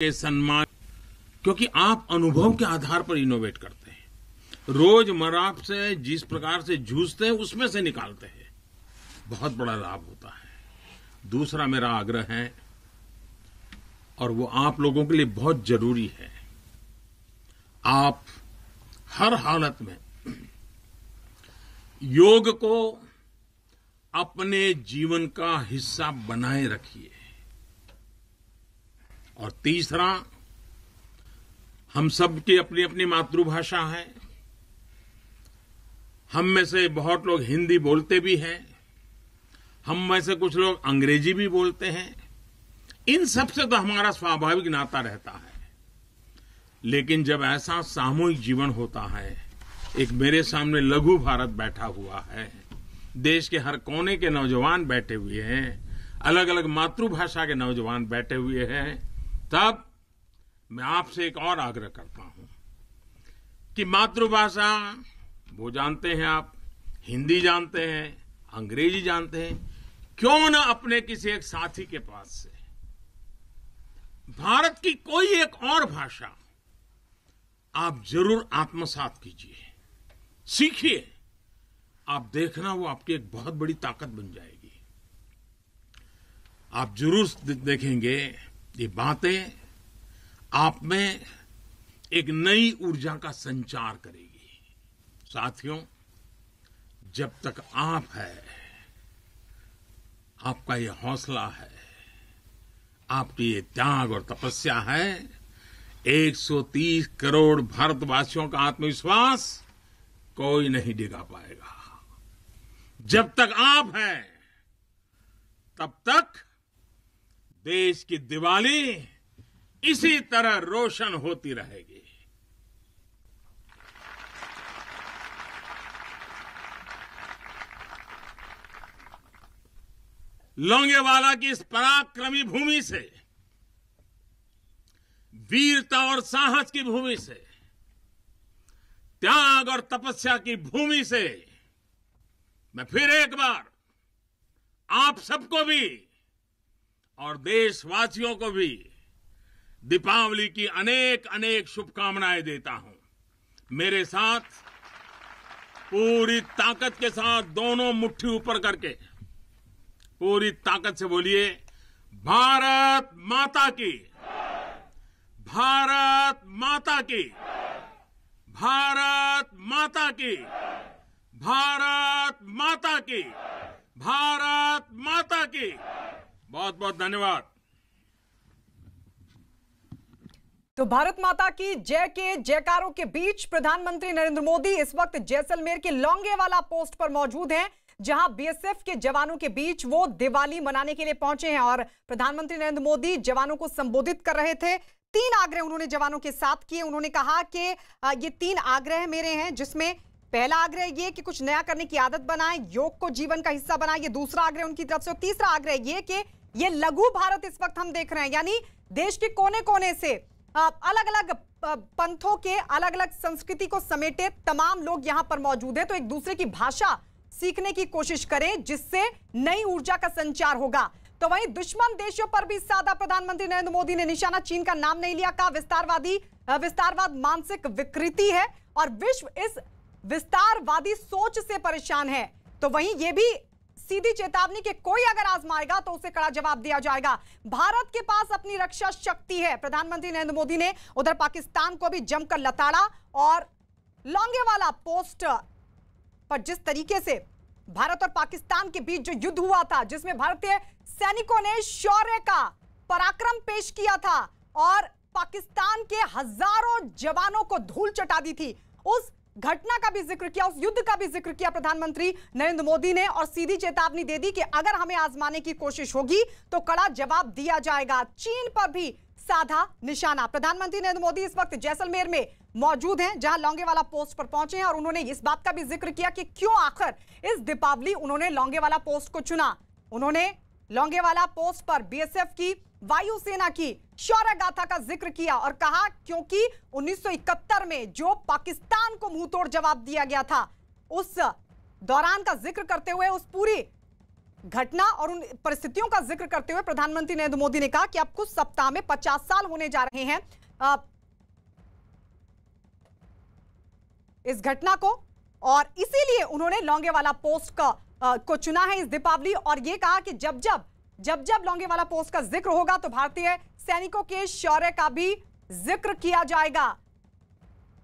के सम्मान, क्योंकि आप अनुभव के आधार पर इनोवेट करते हैं, रोजमर्रा से जिस प्रकार से जूझते हैं उसमें से निकालते हैं, बहुत बड़ा लाभ होता है। दूसरा मेरा आग्रह है, और वो आप लोगों के लिए बहुत जरूरी है, आप हर हालत में योग को अपने जीवन का हिस्सा बनाए रखिए। और तीसरा, हम सब की अपनी अपनी मातृभाषा है, हम में से बहुत लोग हिंदी बोलते भी हैं, हम में से कुछ लोग अंग्रेजी भी बोलते हैं, इन सब से तो हमारा स्वाभाविक नाता रहता है। लेकिन जब ऐसा सामूहिक जीवन होता है, एक मेरे सामने लघु भारत बैठा हुआ है, देश के हर कोने के नौजवान बैठे हुए हैं, अलग अलग मातृभाषा के नौजवान बैठे हुए हैं, तब मैं आपसे एक और आग्रह करता हूं कि मातृभाषा वो जानते हैं आप, हिंदी जानते हैं, अंग्रेजी जानते हैं, क्यों ना अपने किसी एक साथी के पास से भारत की कोई एक और भाषा आप जरूर आत्मसात कीजिए, सीखिए। आप देखना वो आपकी एक बहुत बड़ी ताकत बन जाएगी। आप जरूर देखेंगे ये बातें आप में एक नई ऊर्जा का संचार करेगी। साथियों, जब तक आप है, आपका ये हौसला है, आपकी ये त्याग और तपस्या है, 130 करोड़ भारतवासियों का आत्मविश्वास कोई नहीं डिगा पाएगा। जब तक आप हैं, तब तक देश की दिवाली इसी तरह रोशन होती रहेगी। लोंगेवाला की इस पराक्रमी भूमि से, वीरता और साहस की भूमि से, त्याग और तपस्या की भूमि से मैं फिर एक बार आप सबको भी और देशवासियों को भी दीपावली की अनेक अनेक शुभकामनाएं देता हूं। मेरे साथ पूरी ताकत के साथ दोनों मुट्ठी ऊपर करके पूरी ताकत से बोलिए, भारत माता की, भारत माता की, भारत माता की, भारत माता की, भारत माता की। बहुत बहुत धन्यवाद। तो भारत माता की जय के जयकारों के बीच प्रधानमंत्री नरेंद्र मोदी इस वक्त जैसलमेर के लोंगेवाला पोस्ट पर मौजूद हैं, जहां बीएसएफ के जवानों के बीच वो दिवाली मनाने के लिए पहुंचे हैं। और प्रधानमंत्री नरेंद्र मोदी जवानों को संबोधित कर रहे थे। 3 आग्रह उन्होंने जवानों के साथ किए। उन्होंने कहा कि ये 3 आग्रह मेरे हैं, जिसमें पहला आग्रह ये कि कुछ नया करने की आदत बनाएं, योग को जीवन का हिस्सा बनाएं, ये दूसरा आग्रह उनकी तरफ से। और तीसरा आग्रह ये कि ये लघु भारत इस वक्त हम देख रहे हैं, यानी देश के कोने कोने से अलग अलग पंथों के, अलग अलग संस्कृति को समेटे तमाम लोग यहां पर मौजूद हैं। तो एक दूसरे की भाषा सीखने की कोशिश करें, जिससे नई ऊर्जा का संचार होगा। तो वहीं दुश्मन देशों पर भी साधा प्रधानमंत्री नरेंद्र मोदी ने निशाना। चीन का नाम नहीं लिया, कहा विस्तारवाद मानसिक विकृति है और विश्व इस विस्तारवादी सोच से परेशान है। तो वहीं यह भी सीधी चेतावनी कि कोई अगर आजमाएगा तो उसे कड़ा जवाब दिया जाएगा। भारत के पास अपनी रक्षा शक्ति है। प्रधानमंत्री नरेंद्र मोदी ने उधर पाकिस्तान को भी जमकर लताड़ा और लोंगेवाला पोस्ट पर जिस तरीके से भारत और पाकिस्तान के बीच जो युद्ध हुआ था, जिसमें भारतीय सैनिकों ने शौर्य का पराक्रम पेश किया था और पाकिस्तान के हजारों जवानों को धूल चटा दी थी, उस घटना का भी जिक्र किया, उस युद्ध का भी जिक्र किया प्रधानमंत्री नरेंद्र मोदी ने और सीधी चेतावनी दे दी कि अगर हमें आजमाने की कोशिश होगी तो कड़ा जवाब दिया जाएगा। चीन पर भी साधा निशाना। प्रधानमंत्री नरेंद्र मोदी इस वक्त जैसलमेर में मौजूद हैं, जहां लोंगेवाला पोस्ट पर पहुंचे हैं और उन्होंने इस बात का भी जिक्र किया कि क्यों आखिर इस दीपावली उन्होंने लोंगेवाला पोस्ट को चुना। उन्होंने लोंगेवाला पोस्ट पर बीएसएफ की, वायुसेना की शौर्य गाथा का जिक्र किया और कहा क्योंकि 1971 में जो पाकिस्तान को मुंहतोड़ जवाब दिया गया था, उस दौरान का जिक्र करते हुए उस पूरी घटना और उन परिस्थितियों का जिक्र करते हुए प्रधानमंत्री नरेंद्र मोदी ने कहा कि अब कुछ सप्ताह में 50 साल होने जा रहे हैं इस घटना को, और इसीलिए उन्होंने लौंगेवाला पोस्ट को चुना है इस दीपावली। और यह कहा कि जब जब लौंगेवाला पोस्ट का जिक्र होगा तो भारतीय सैनिकों के शौर्य का भी जिक्र किया जाएगा,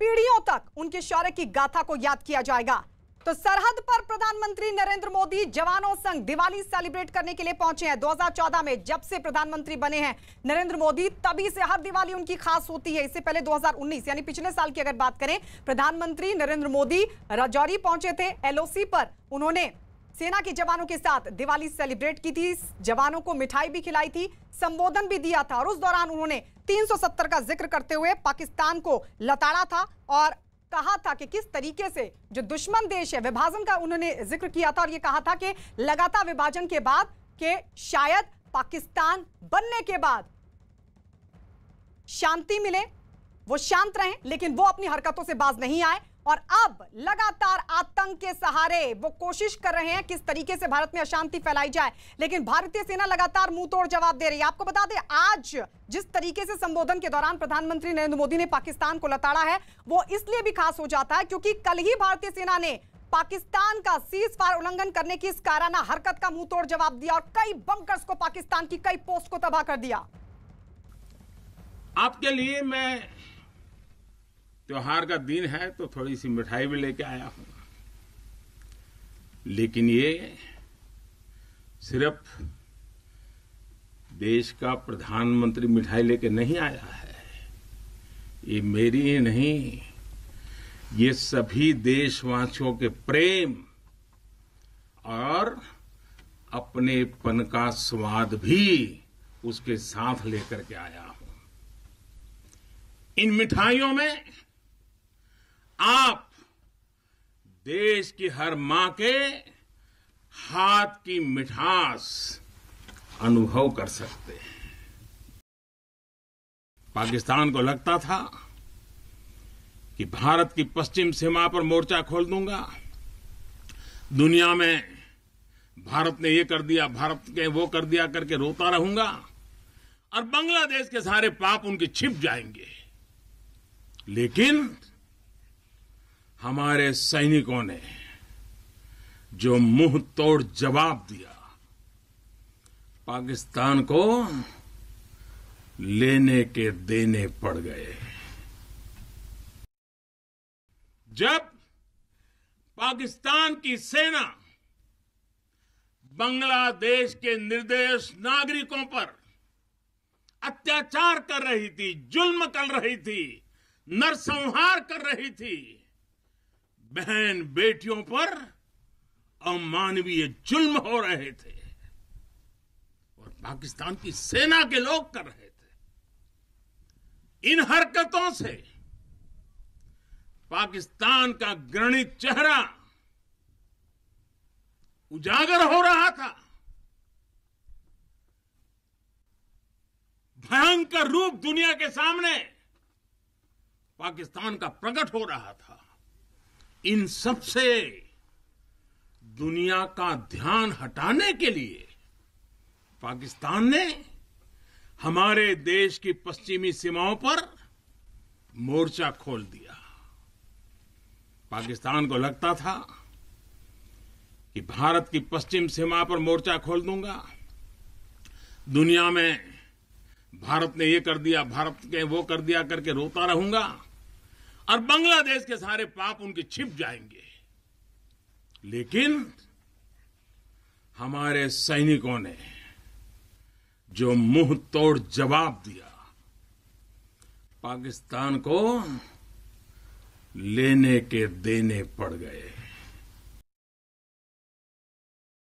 पीढ़ियों तक उनके शौर्य की गाथा को याद किया जाएगा। तो सरहद पर प्रधानमंत्री नरेंद्र मोदी जवानों संग दिवाली सेलिब्रेट करने के लिए पहुंचे हैं। 2014 में जब से प्रधानमंत्री बने हैं नरेंद्र मोदी, तभी से हर दिवाली उनकी खास होती है। इससे पहले 2019 यानी पिछले साल की अगर बात करें, प्रधानमंत्री नरेंद्र मोदी राजौरी पहुंचे थे। एलओसी पर उन्होंने सेना के जवानों के साथ दिवाली सेलिब्रेट की थी, जवानों को मिठाई भी खिलाई थी, संबोधन भी दिया था, और उस दौरान उन्होंने 370 का जिक्र करते हुए पाकिस्तान को लताड़ा था और कहा था कि किस तरीके से जो दुश्मन देश है, विभाजन का उन्होंने जिक्र किया था। और यह कहा था कि लगातार विभाजन के बाद कि शायद पाकिस्तान बनने के बाद शांति मिले, वो शांत रहें, लेकिन वो अपनी हरकतों से बाज नहीं आए। और अब लगातार आतंक के सहारे वो कोशिश कर रहे हैं किस तरीके से भारत में अशांति फैलाई जाए, लेकिन भारतीय सेना लगातार मुंह तोड़ जवाब दे रही है। आपको बता दें, आज जिस तरीके से संबोधन के दौरान प्रधानमंत्री नरेंद्र मोदी ने पाकिस्तान को लताड़ा है, वो इसलिए भी खास हो जाता है क्योंकि कल ही भारतीय सेना ने पाकिस्तान का सीज फायर उल्लंघन करने की इस काराना हरकत का मुंह तोड़ जवाब दिया और कई बंकर्स को, पाकिस्तान की कई पोस्ट को तबाह कर दिया। आपके लिए मैं त्योहार का दिन है तो थोड़ी सी मिठाई भी लेके आया हूं, लेकिन ये सिर्फ देश का प्रधानमंत्री मिठाई लेके नहीं आया है, ये मेरी ही नहीं, ये सभी देशवासियों के प्रेम और अपनेपन का स्वाद भी उसके साथ लेकर के आया हूं। इन मिठाइयों में आप देश की हर मां के हाथ की मिठास अनुभव कर सकते हैं। पाकिस्तान को लगता था कि भारत की पश्चिम सीमा पर मोर्चा खोल दूंगा, दुनिया में भारत ने ये कर दिया, भारत ने वो कर दिया करके रोता रहूंगा और बांग्लादेश के सारे पाप उनके छिप जाएंगे। लेकिन हमारे सैनिकों ने जो मुंह तोड़ जवाब दिया, पाकिस्तान को लेने के देने पड़ गए। जब पाकिस्तान की सेना बांग्लादेश के निर्दोष नागरिकों पर अत्याचार कर रही थी, जुल्म कर रही थी, नरसंहार कर रही थी, बहन बेटियों पर अमानवीय जुल्म हो रहे थे और पाकिस्तान की सेना के लोग कर रहे थे, इन हरकतों से पाकिस्तान का घृणित चेहरा उजागर हो रहा था, भयंकर रूप दुनिया के सामने पाकिस्तान का प्रकट हो रहा था। इन सब से दुनिया का ध्यान हटाने के लिए पाकिस्तान ने हमारे देश की पश्चिमी सीमाओं पर मोर्चा खोल दिया। पाकिस्तान को लगता था कि भारत की पश्चिम सीमा पर मोर्चा खोल दूंगा, दुनिया में भारत ने ये कर दिया, भारत ने वो कर दिया करके रोता रहूंगा और बांग्लादेश के सारे पाप उनके छिप जाएंगे। लेकिन हमारे सैनिकों ने जो मुंह तोड़ जवाब दिया, पाकिस्तान को लेने के देने पड़ गए।